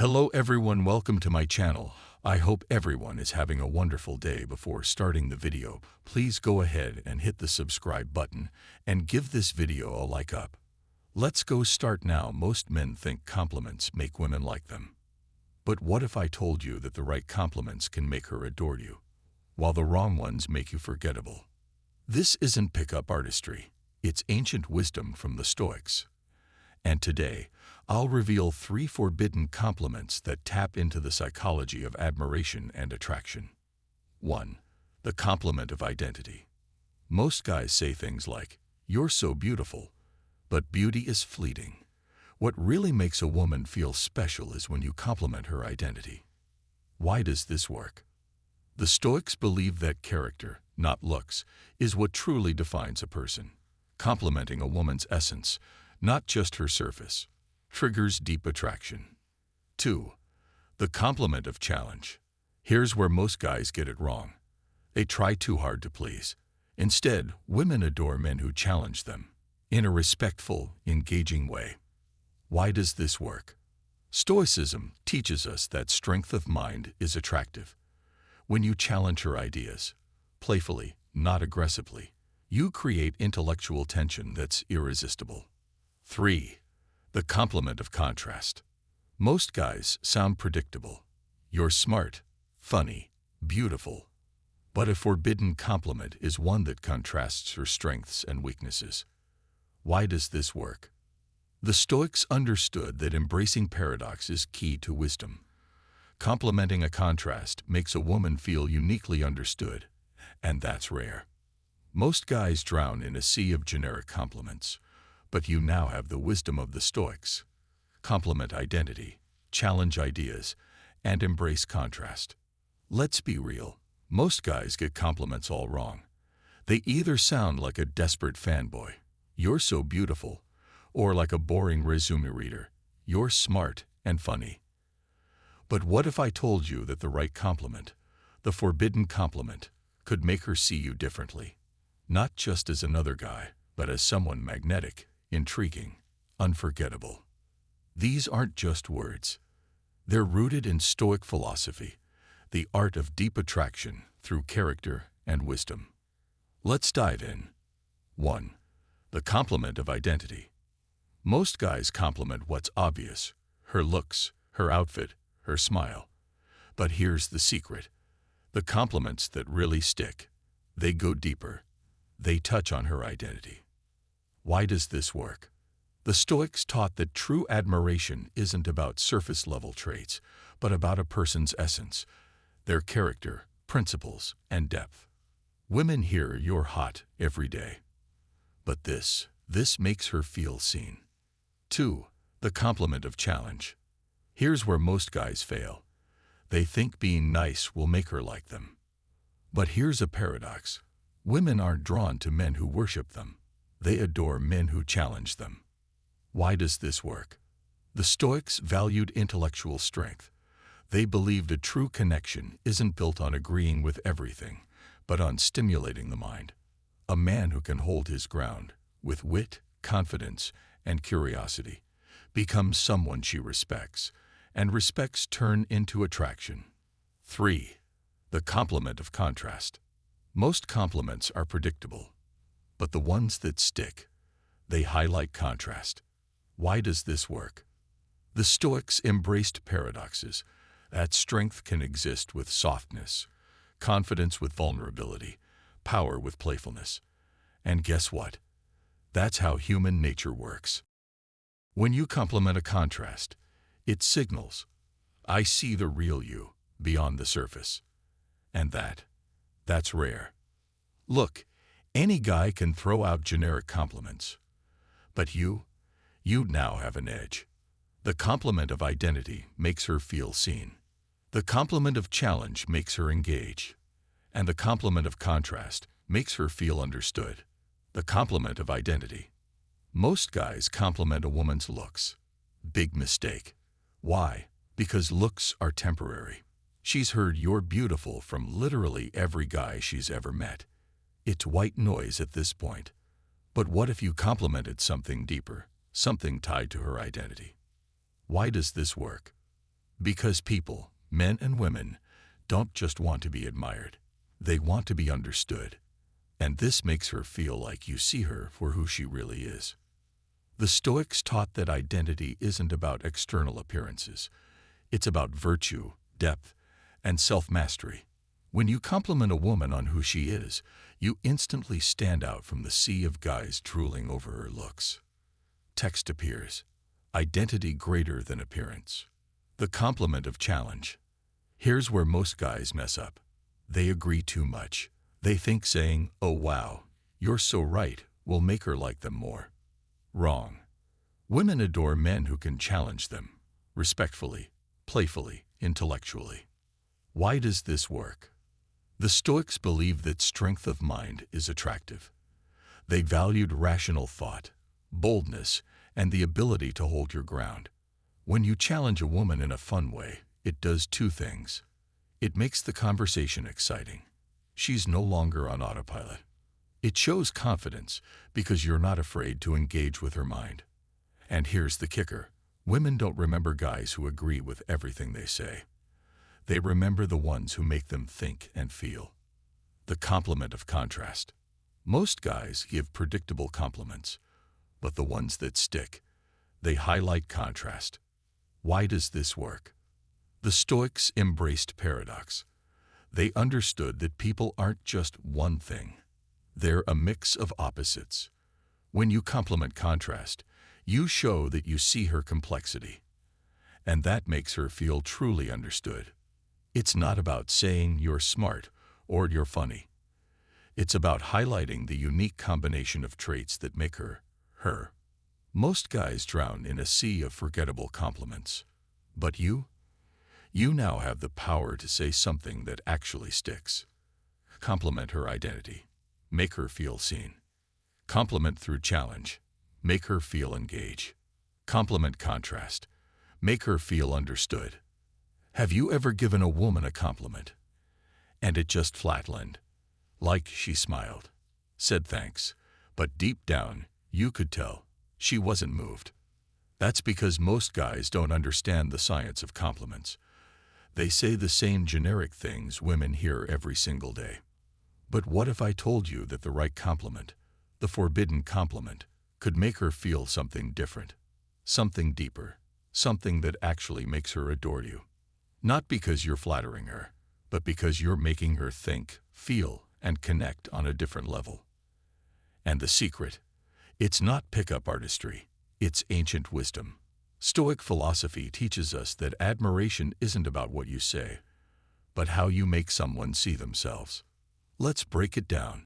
Hello everyone, welcome to my channel. I hope everyone is having a wonderful day. Before starting the video, please go ahead and hit the subscribe button and give this video a like up. Let's go start now. Most men think compliments make women like them. But what if I told you that the right compliments can make her adore you, while the wrong ones make you forgettable? This isn't pickup artistry. It's ancient wisdom from the Stoics. And today, I'll reveal 3 forbidden compliments that tap into the psychology of admiration and attraction. 1. The compliment of identity. Most guys say things like, "You're so beautiful," but beauty is fleeting. What really makes a woman feel special is when you compliment her identity. Why does this work? The Stoics believe that character, not looks, is what truly defines a person. Complimenting a woman's essence, not just her surface, triggers deep attraction. 2. The compliment of challenge. Here's where most guys get it wrong. They try too hard to please. Instead, women adore men who challenge them, in a respectful, engaging way. Why does this work? Stoicism teaches us that strength of mind is attractive. When you challenge her ideas, playfully, not aggressively, you create intellectual tension that's irresistible. 3. The compliment of contrast. Most guys sound predictable. You're smart, funny, beautiful. But a forbidden compliment is one that contrasts her strengths and weaknesses. Why does this work? The Stoics understood that embracing paradox is key to wisdom. Complimenting a contrast makes a woman feel uniquely understood, and that's rare. Most guys drown in a sea of generic compliments. But you now have the wisdom of the Stoics. Compliment identity, challenge ideas, and embrace contrast. Let's be real. Most guys get compliments all wrong. They either sound like a desperate fanboy, "You're so beautiful," or like a boring resume reader, "You're smart and funny." But what if I told you that the right compliment, the forbidden compliment, could make her see you differently? Not just as another guy, but as someone magnetic, intriguing, unforgettable. These aren't just words. They're rooted in Stoic philosophy, the art of deep attraction through character and wisdom. Let's dive in. 1. The compliment of identity. Most guys compliment what's obvious: her looks, her outfit, her smile. But here's the secret. The compliments that really stick, they go deeper. They touch on her identity. Why does this work? The Stoics taught that true admiration isn't about surface-level traits, but about a person's essence, their character, principles, and depth. Women hear "You're hot" every day. But this makes her feel seen. 2. The compliment of challenge. Here's where most guys fail. They think being nice will make her like them. But here's a paradox. Women aren't drawn to men who worship them. They adore men who challenge them. Why does this work? The Stoics valued intellectual strength. They believed a true connection isn't built on agreeing with everything, but on stimulating the mind. A man who can hold his ground, with wit, confidence, and curiosity, becomes someone she respects, and respects turn into attraction. 3. The compliment of contrast. Most compliments are predictable. But the ones that stick, they highlight contrast. Why does this work? The Stoics embraced paradoxes, that strength can exist with softness, confidence with vulnerability, power with playfulness. And guess what? That's how human nature works. When you compliment a contrast, it signals, "I see the real you beyond the surface." And that's rare. Look, any guy can throw out generic compliments. But you now have an edge. The compliment of identity makes her feel seen. The compliment of challenge makes her engage. And the compliment of contrast makes her feel understood. The compliment of identity. Most guys compliment a woman's looks. Big mistake. Why? Because looks are temporary. She's heard "You're beautiful" from literally every guy she's ever met. It's white noise at this point. But what if you complimented something deeper, something tied to her identity? Why does this work? Because people, men and women, don't just want to be admired. They want to be understood. And this makes her feel like you see her for who she really is. The Stoics taught that identity isn't about external appearances. It's about virtue, depth, and self-mastery. When you compliment a woman on who she is, you instantly stand out from the sea of guys drooling over her looks. Text appears. Identity greater than appearance. The compliment of challenge. Here's where most guys mess up. They agree too much. They think saying, "Oh wow, you're so right," will make her like them more. Wrong. Women adore men who can challenge them, respectfully, playfully, intellectually. Why does this work? The Stoics believe that strength of mind is attractive. They valued rational thought, boldness, and the ability to hold your ground. When you challenge a woman in a fun way, it does two things. It makes the conversation exciting. She's no longer on autopilot. It shows confidence because you're not afraid to engage with her mind. And here's the kicker. Women don't remember guys who agree with everything they say. They remember the ones who make them think and feel. The compliment of contrast. Most guys give predictable compliments, but the ones that stick, they highlight contrast. Why does this work? The Stoics embraced paradox. They understood that people aren't just one thing. They're a mix of opposites. When you compliment contrast, you show that you see her complexity. And that makes her feel truly understood. It's not about saying you're smart or you're funny. It's about highlighting the unique combination of traits that make her, her. Most guys drown in a sea of forgettable compliments. But you now have the power to say something that actually sticks. Compliment her identity. Make her feel seen. Compliment through challenge. Make her feel engaged. Compliment contrast. Make her feel understood. Have you ever given a woman a compliment and it just flatlined? Like she smiled, said thanks, but deep down, you could tell she wasn't moved. That's because most guys don't understand the science of compliments. They say the same generic things women hear every single day. But what if I told you that the right compliment, the forbidden compliment, could make her feel something different, something deeper, something that actually makes her adore you? Not because you're flattering her, but because you're making her think, feel, and connect on a different level. And the secret? It's not pickup artistry. It's ancient wisdom. Stoic philosophy teaches us that admiration isn't about what you say, but how you make someone see themselves. Let's break it down.